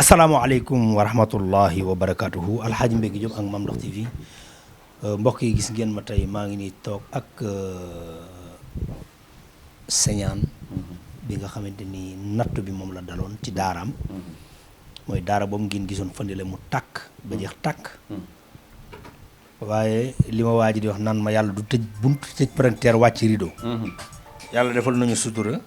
asalaamaaleykum wa rahmatullahi wa barakaatuhu alxaaji Mbégi Diop ak Mame Ndokh TV mbokk yi gis ngeen ma tey maa ngi nii toog ak Señaan bi nga xamante ni nattu bi moom la daloon ci daaraam mooy daara boobu ngeen gisoon fandile mu tàkk ba jeex tàkk waaye li ma waa ji di wax naan ma yàlla du tëj bunt tëj parenteer wàcc rideau yàlla defal nañu sutura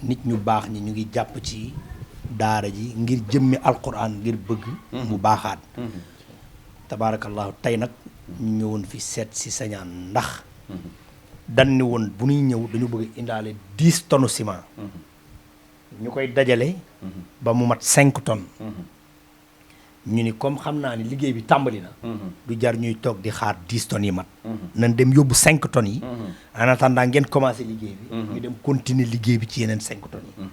nit ñu baax ñi ñu ngi jàpp ci daara ji ngir jëmmi alquran ngir bëgg mu baaxaat tabaarakallahu tey nag ñu ñëwoon fi seet si Señaan ndax dan ni woon bu ñuy ñëw dañu bëgg indaale 10 tonnes ciment ñu koy dajale ba mu mat 5 tonnes ñu ni comme xam naa ni liggéey bi tàmbali na du jar ñuy toog di xaar 10 tonnes yi mat nañ dem yóbbu 5 tonnes yi en attendant ngeen commencé liggéey bi ñu dem continuer liggéey bi ci yeneen 5 tonnes yi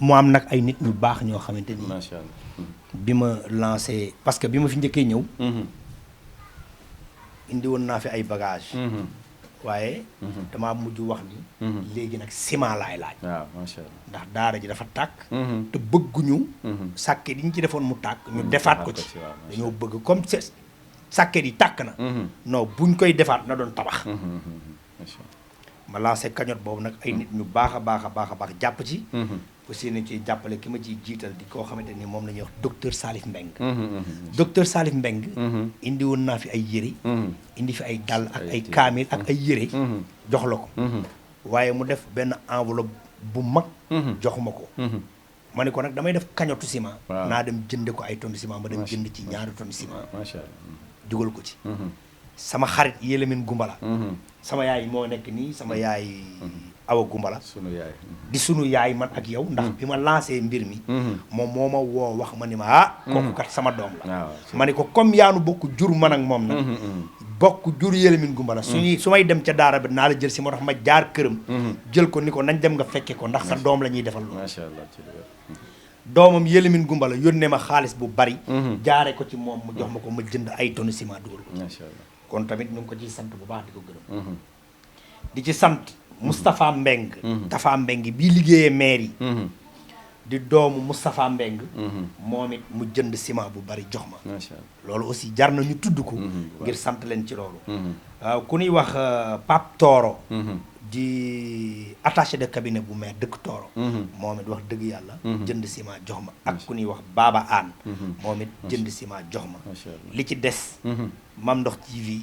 mu am nag ay nit ñu baax ñoo xamante ni macha allah bi ma lancé parce que bi ma fi njëkkee ñëw indi woon naa fi ay bagage waaye damaa mujj wax ni léegi nag ciment laay laaj waaw macha allah ndax daara ji dafa tàkk te bëgguñu sàkket yi ñu ci defoon mu tàkk ñu defaat ko ci dañoo bëgg comme sàkket yi tàkk na non buñ koy defaat na doon tabax ma lancé cagnotte boobu nag ay nit ñu baax a baax a baax a baax jàpp ci aussi nañ ciy jàppale ki ma ciy jiital di koo xamante ni moom la ñuy wax docteur Salif Mbeng docteur Salif Mbeng indi woon naa fi ay yére indi fi ay dàll ak ay kaamil ak ay yére jox la ko waaye mu def benn enveloppe bu mag jox ma ko ma ne ko nag damay def cagnotte ciment naa dem jënde ko ay tonnes ciment ma dem jënd ci ñaari tonnes ciment macha allah dugal ko ci sama xarit Yélamine Gumbala sama yaay moo nekk nii sama yaay Awa Gumbala sunu yaay di sunu yaay man ak yow ndax bi ma lancé mbir mi moom moo ma woo wax ma ni ma kooku kat sama doom la ma ne ko comme yaanu bokk jur man ak moom nag bokk jur Yélamine Gumbala su may dem ca daara bi naa la jël si moo tax ma jaar këram jël ko ni ko nañ dem nga fekke ko ndax sa doom la ñuy defal loolu macha allah doomam Yélamine Gumbala yónnee ma xaalis bu bari jaare ko ci moom mu jox ma ko ma jënd ay tonnes ciment dugal ko macha allah kon tamit ñu ngi ko ciy sant bu baax di ko gërëm di ci sant Moustapha Mbeng Tafa Mbeng bii liggéeyee maire yi di doomu Moustapha Mbeng moom it mu jënd ciment bu bari jox ma macha allah loolu aussi jar na ñu tudd ko ngir sant leen ci loolu waaw ku ñuy wax Pape Toro di attaché de cabinet bu maire dëkk Toro moom it wax dëgg yàlla jënd ciment jox ma ak ku ñuy wax Baba Anne moom it jënd ciment jox ma li ci des Mame Ndokh TV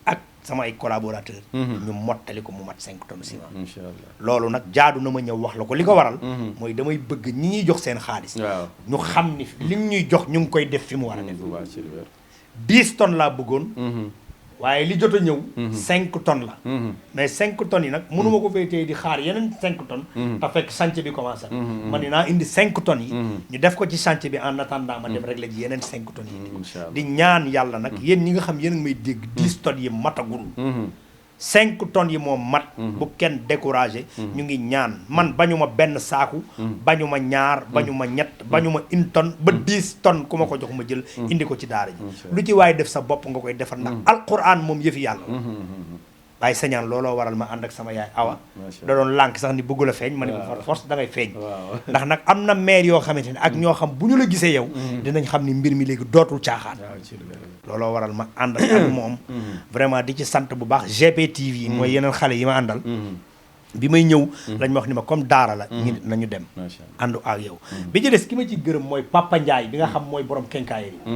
ak sama ay collaborateur ñu mottali ko mu mat 5 tonnes ciment incha allah loolu nag jaadu na ma ñëw wax la ko li ko waral mooy damay bëgg ñi ñuy jox seen xaalis waaw ñu xam ni lim ñuy jox ñu ngi koy def fi mu war a def bu baax ci wér 10 tonnes laa bëggoon waaye li jot a ñëw 5 tonnes la mais 5 tonnes yi nag mënuma ko fay tey di xaar yeneen 5 tonnes te fekk chantier bi commencé man dinaa indi 5 tonnes yi ñu def ko ci chantier bi en attendant ma dem régler ji yeneen 5 tonnes yi di ñaan yàlla nag yéen ñi nga xam yéen a ngi may dégg 10 tonnes yi matagul 5 tonnes yi moom mat bu kenn découragé ñu ngi ñaan man bañuma benn saaku bañuma ñaar bañuma ñett bañuma une tonne ba 10 tonnes ku ma ko jox ma jël indi ko ci daara ji lu ci waaye def sa bopp nga koy defal ndax alquran moom yëfi yàlla waaye Señaan looloo waral ma ànd ak sama yaay Awa da doon lànk sax ni bëggul a feeñ ma ne ko par force da ngay feeñ ndax nag am na maire yoo xamante ne ak ñoo xam bu ñu la gisee yow dinañ xam ni mbir mi léegi dootul caaxaan looloo waral ma ànd ak moom vraiment di ci sant bu baax GPTV mooy yeneen xale yi ma àndal bi may ñëw lañ ma wax ni ma comme daara la ñu nañu dem àndu ak yow bi ci des ki ma ci gërëm mooy Papa Ndiaye bi nga xam mooy borom kenkaayir yi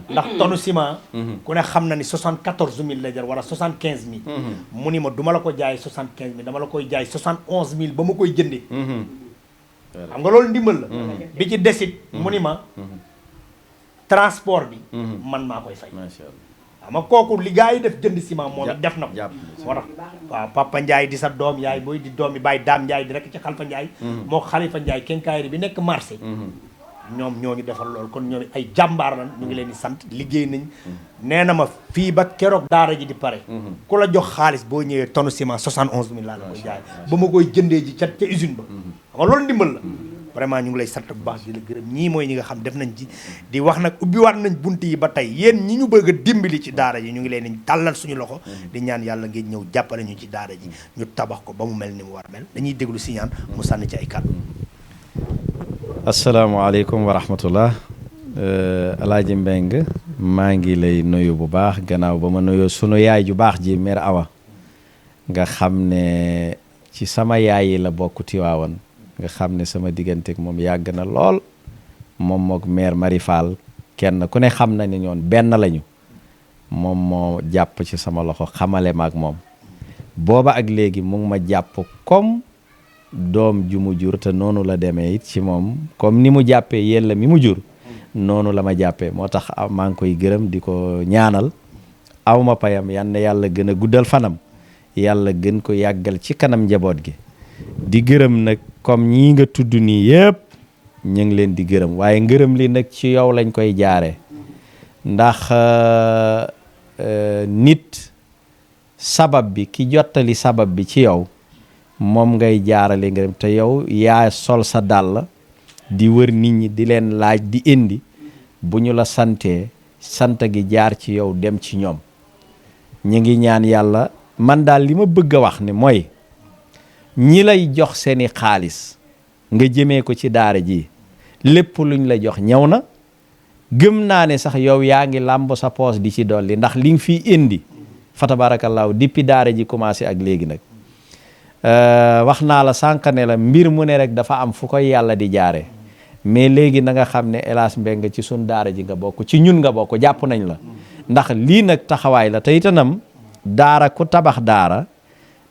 ndax tonne ciment ku ne xam na ni 74000 la jar wala 75000 mu ni ma du ma la ko jaay 75000 dama la koy jaay 71000 ba ma koy jëndee xam nga loolu ndimbal la bi ci desit mu ni ma transport bi man maa koy fay ama kooku li gaa yi def jënd ciment moom it def na ko moo tax waaw Papa Ndiaye di sa doom yaay booy di doom yi Baye Dame Ndiaye di rek ci Xalifa Ndiaye moo Xalifa Ndiaye kenkaayri bi nekk marché ñoom ñoo ñu defal loolu kon ñoom ay jàmbaar lan ñu ngi leen di sant liggéey nañ nee na ma fii ba keroog daara ji di pare ku la jox xaalis boo ñëwee tonne ciment 71000 laa la koy jaay ba ma koy jëndee ji ca usine ba xam nga loolu ndimbal la vraiment ñu ngi lay sant bu baax di la gërëm ñii mooy ñi nga xam def nañ ci di wax nag ubbiwaat nañ bunt yi ba tey yéen ñi ñu bëgg a dimbali ci daara ji ñu ngi leen di tàllal suñu loxo di ñaan yàlla ngeen ñëw jàppale ñu ci daara ji ñu tabax ko ba mu mel ni mu war a mel dañuy déglu Señaan mu sànni ci ay kàddu asalaamaaleykum wa rahmatullah. Alaaji Mbeng maa ngi lay nuyu bu baax gannaaw ba ma nuyoo sunu yaay ju baax ji mère Awa nga xam ne ci sama yaay yi la bokk Tiwaawan nga xam ne sama digganteeg moom yàgg na lool moom mook mère Mari Fall kenn ku ne xam na ne ñoon benn lañu moom moo jàpp ci sama loxo xamale ma ak moom booba ak léegi mu ngi ma jàpp comme doom ju mu jur te noonu la demee it ci moom comme ni mu jàppee yella mi mu jur noonu la ma jàppee moo tax maa ngi koy gërëm di ko ñaanal aw ma payam yal na yàlla gën a guddal fanam yàlla gën ko yàggal ci kanam njaboot gi di gërëm nag comme ñii nga tudd nii yëpp ñu ngi leen di gërëm waaye ngërëm li nag ci yow lañ koy jaaree ndax nit sabab bi ki jottali sabab bi ci yow moom ngay jaarale ngërëm te yow yaa sol sa dàll di wër nit ñi di leen laaj di indi bu ñu la santee sant gi jaar ci yow dem ci ñoom ñu ngi ñaan yàlla man daal li ma bëgg a wax ne mooy ñi lay jox seeni xaalis nga jëmee ko ci daara ji lépp luñ la jox ñëw na gëm naa ne sax yow yaa ngi làmb sa poos di ci dolli ndax li nga fi indi fa tabaarakallaahu depuis daara ji commencé ak léegi nag wax naa la sànq ne la mbir mu ne rek dafa am fu koy yàlla di jaare mais léegi na nga xam ne Elaas Mbeng ci sun daara ji nga bokk ci ñun nga bokk jàpp nañ la ndax lii nag taxawaay la te itanam daara ku tabax daara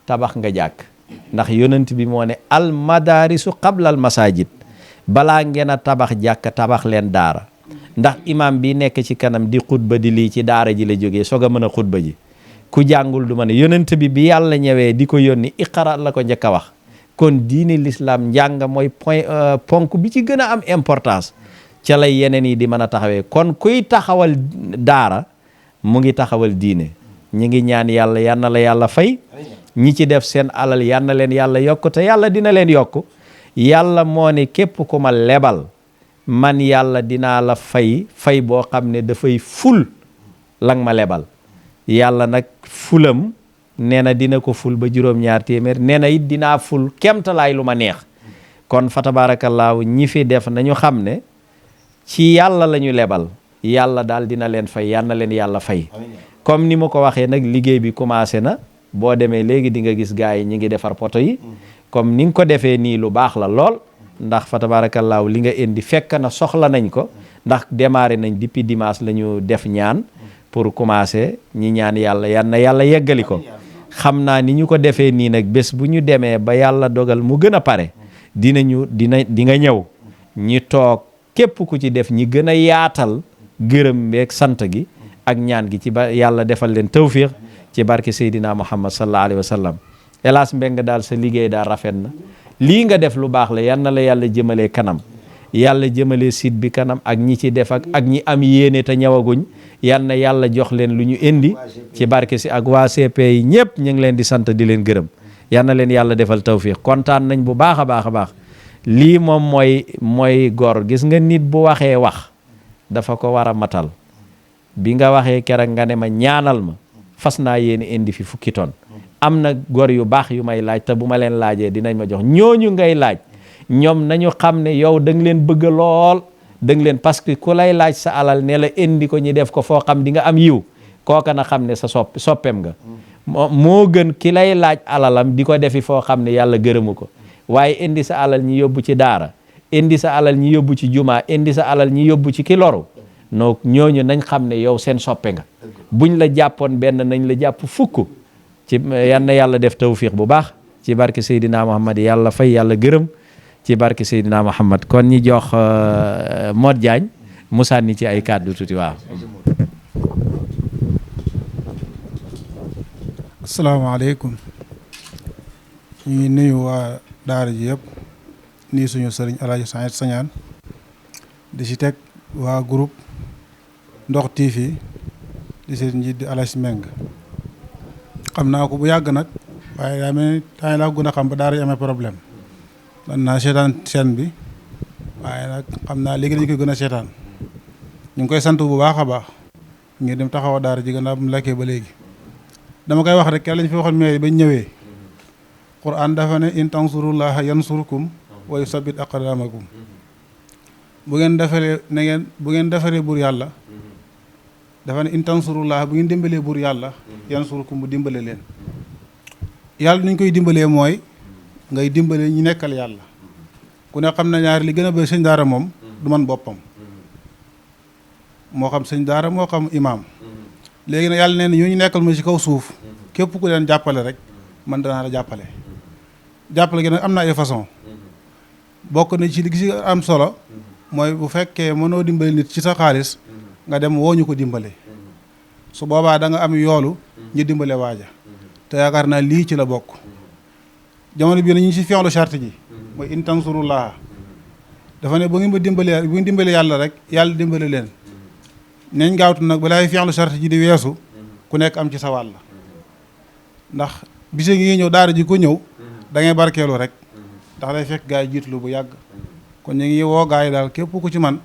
tabax nga jàkk ndax yonent bi moo ne al madaarisu qabla al masajid balaa ngeen a tabax jàkk tabax leen daara ndax imam bi nekk ci kanam di xutba di lii ci daara ji la jógee soog a mën a xutba ji ku jàngul du ma ne yonent bi yàlla ñëwee di ko yónni iqara la ko njëkk a wax kon diine l'islam njàng mooy ponk bi ci gën a am importance ca lay yeneen yi di mën a taxawee kon kuy taxawal daara mu ngi taxawal diine ñi ngi ñaan yàlla yal na la yàlla fay ñi ci def seen alal yal na leen yàlla yokk te yàlla dina leen yokk yàlla moo ne képp ku ma lebal man yàlla dinaa la fay boo xam ne dafay ful lang ma lebal yàlla nag fulam nee na dina ko ful ba juróom-ñaar téeméer nee na it dinaa ful kemtalaay lu ma neex kon fa tabaarakallaahu ñi fi def nañu xam ne ci yàlla la ñu lebal yàlla daal dina leen fay yal na leen yàlla fay comme ni ma ko waxee nag liggéey bi commencé na boo demee léegi di nga gis gars yi ñi ngi defar poto yi comme ni nga ko defee nii lu baax la lool ndax fa tabaarakallaahu li nga indi fekk na soxla nañ ko ndax démarré nañ depuis dimanche la ñu def ñaan pour commencer ñi ñaan yàlla yal na yàlla yeggali ko xam naa ni ñu ko defee nii nag bés bu ñu demee ba yàlla dogal mu gën a pare di nga ñëw ñi toog képp ku ci def ñi gën a yaatal gërëm beeg sant gi ak ñaan gi ci ba yàlla defal leen tawfiq ci barke Seydina Muhammad sallallahu alayhi wa sallam Elaas Mbeng daal sa liggéey daal rafet na lii nga def lu baax la yal na la yàlla jëmalee kanam yàlla jëmalee site bi kanam ak ñi ci def ak ñi am yéene te ñëwaguñ yal na yàlla jox leen lu ñu indi ci barke si ak waa CP yi ñëpp ñu ngi leen di sant di leen gërëm yal na leen yàlla defal tawfiq kontaan nañ bu baax a baax a baax lii moom mooy gor gis nga nit bu waxee wax dafa ko war a matal bi nga waxee keroog nga ne ma ñaanal ma fas naa yéene indi fi 10 tonnes am na gor yu baax yu may laaj te bu ma leen laajee dinañ ma jox ñooñu ngay laaj ñoom nañu xam ne yow da nga leen bëgg lool da nga leen parce que ku lay laaj sa alal ne la indi ko ñi def ko foo xam di nga am yiw kooka na xam ne sa soppeem nga moo gën ki lay laaj alalam di ko defi foo xam ne yàlla gërëmu ko waaye indi sa alal ñi yóbbu ci daara indi sa alal ñi yóbbu ci jumaa indi sa alal ñi yóbbu ci ki loru donc ñooñu nañ xam ne yow seen soppe nga buñ la jàppoon benn nañ la jàpp fukk ci yal na yàlla def tawfiq bu baax ci barke Seydina Muhammad yàlla fay yàlla gërëm ci barke Seydina Muhammad kon ñi jox Mod Diagne mu sànni ci ay kàddu tuuti waaw. asalaamaaleykum ñuy nuyu waa daara ji yëpp nii suñu sëriñ Alaaji Saïd Sañaan di ci teg waa groupe Ndox TV di seen njiit di Alaaji Mbeng xam naa ko bu yàgg nag waaye daa mel ni temps yi laa gën a xam ba daara ji amee problème man naa seetaan chaîne bi waaye nag xam naa léegi dañu koy gën a seetaan ñu ngi koy sant bu baax a baax ngir dem taxawa daara ji gannaaw bu mu lakkee ba léegi dama koy wax rek kenn lañu fi waxoon mairie bañ ñëwee Qur'an dafa ne in tansurullaha yansurkum wa yusabbit aqdamakum bu ngeen defaree buur yàlla dafa ne in tansurullah bu ngeen dimbalee buur yàlla yansurukum bu dimbale leen. yàlla ni ñu koy dimbalee mooy ngay dimbale ñu nekkal yàlla. ku ne xam na ñaari li gën a bëri sëñ daara moom du man boppam moo xam sëñ daara moo xam imaam. léegi nag yàlla nee na ñu nekkal ma ci kaw suuf képp ku leen jàppale rek man danaa la jàppale. jàppale gi nag am na ay façon bokk na ci li ci am solo mooy bu fekkee mënoo dimbale nit ci sa xaalis nga dem woo ñu ko dimbale su boobaa da nga am yoolu ñu dimbale waaja te yaakaar naa lii ci la bokk. jamono bii na ñu ci fi'lu charte ji mooy in tansurullaha dafa ne bu ngeen dimbale yàlla rek yàlla dimbale leen. nañ gaawtu nag balaay fi'lu charte ji di weesu ku nekk am ci sa wàll ndax bise ngi ñëw daara ji ko ñëw da ngay barkeelu rek ndax day fekk gaa yi jiitlu bu yàgg. kon ñu ngi woo gaa yi daal képp ku ci man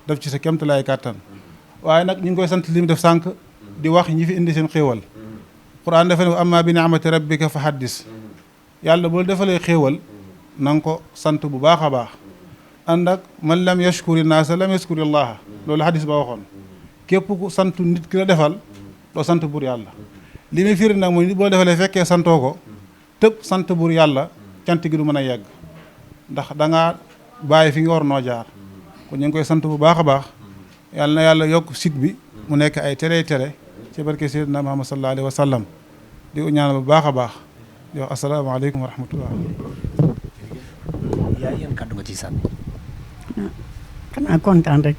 def ci sa kéemtalaay kàttan. waaye nag ñu ngi koy sant li mu def sànq di wax ñi fi indi seen xéewal. Quraan dafa ne amma bi ni'mati rabbika fa haddis. yàlla bu la defalee xéewal na nga ko sant bu baax a baax. ànd ak man lam yashkuri naasa lam yashkuri llaha loolu hadis ba waxoon. képp ku sant nit ki la defal doo sant buur yàlla. li muy firi nag mooy nit boo defalee fekkee santoo ko tëb sant buur yàlla cant gi du mën a yegg ndax da ngaa bàyyi fi nga war noo jaar. kon ñu ngi koy sant bu baax a baax yàlla na yàlla yokk site bi mu nekk ay télé ci barke Seydina Muhammad sallallahu alayhi wa sallam di ko ñaanal bu baax a baax di wax asalaamaaleykum wa rahmatullah. yaa yéen kàddu nga ciy sànni. xanaa kontaan rek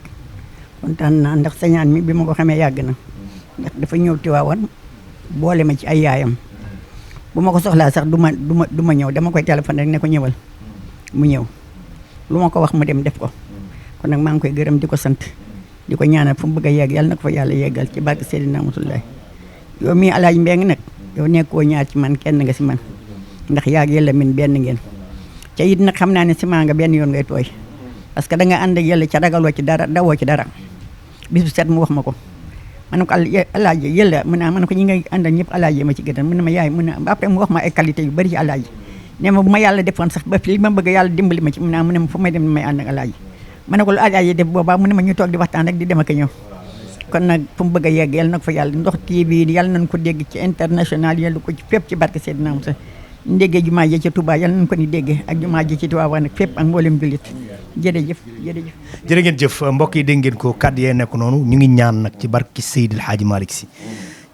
kontaan naa ndax sañaan mi bi ma ko xamee yàgg na ndax dafa ñëw Tiwaawan boole ma ci ay yaayam bu ma ko soxlaa sax du ma ñëw dama koy téléphone rek ne ko ñëwal mu ñëw lu ma ko wax mu dem def ko kon nag maa ngi koy gërëm di ko sant di ko ñaanal fu mu bëgg a yegg yàlla na ko fa yàlla yeggal ci barke Seydina Muhammad. yow mii Alaaji Mbeng nag yow nekkoo ñaar ci man kenn nga si man ndax yaag yàlla min benn ngeen ca it nag xam naa ne si maa nga benn yoon ngay tooy parce que da nga ànd ak yàlla ca ragaloo ci dara dawoo ci dara bis bu set mu wax ma ko ma ne ko Alaaji yàlla mu ne ma ne ko ñi ngay àndal ñëpp Alaaji ma ci gënal mu ne ma yaay mu ne après mu wax ma ay qualité yu bari ci Alaaji ne ma bu ma yàlla defoon sax ba li ma bëgg yàlla dimbali ma ci mu ne ma fu may dem may ànd ak Alaaji ma ne ko lu Alaaji def boobaa mu ne ma ñu toog di waxtaan rek di dem ak a ñëw kon nag fu mu bëgg a yegg yàlla na ko fa yàlla Ndox TV yàlla nañ ko dégg ci international yàlla ko ci fépp ci barke Seydina Muhammad ndéggee jumaa ji ci Touba yàlla nañ ko ni déggee ak jumaa ji ci Tiwaawan ak fépp ak mboolem jullit jërëjëf. jërë ngeen jëf mbokk yi dégg ngeen ko kàddu yee nekk noonu ñu ngi ñaan nag ci barke Seydi El Hadji Malick Sy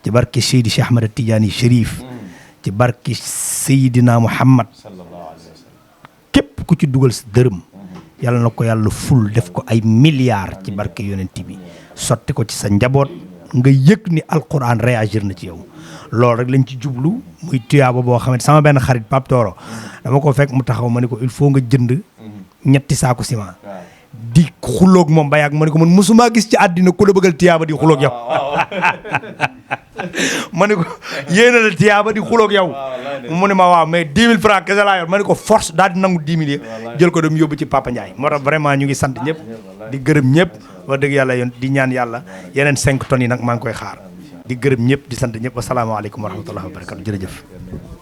ci barke Seydi Cheikh Ahmed Tidiane Chérif ci barke Seydina Muhammad képp ku ci dugal sa dërëm yàlla na ko yàlla ful def ko ay milliards ci barke yonent bi sotti ko ci sa njaboot nga yëg ni alquran réagir na ci yow loolu rek lañ ci jublu muy tuyaaba boo xamante sama benn xarit Pape Toro dama ko fekk mu taxaw ma ne ko il faut nga jënd ñetti saaku ciment di xuloog moom ba yàgg ma ne ko man mosumaa gis ci àddina ku la bëggal tiyaaba di xuloog yow ma ne ko yéena la tiyaaba di xuloog yow mu ne ma waaw mais 10 000 francs kese laa yor ma ne ko force daal di nangu 10 000 jël ko dem yóbbu ci Papa Ndiaye moo tax vraiment ñu ngi sant ñëpp di gërëm ñëpp wax dëgg yàlla yoon di ñaan yàlla yeneen 5 tonnes yi nag maa ngi koy xaar di gërëm ñëpp di sant ñëpp wasalaamaaleykum wa rahmatullahi wa barakatu jërëjëf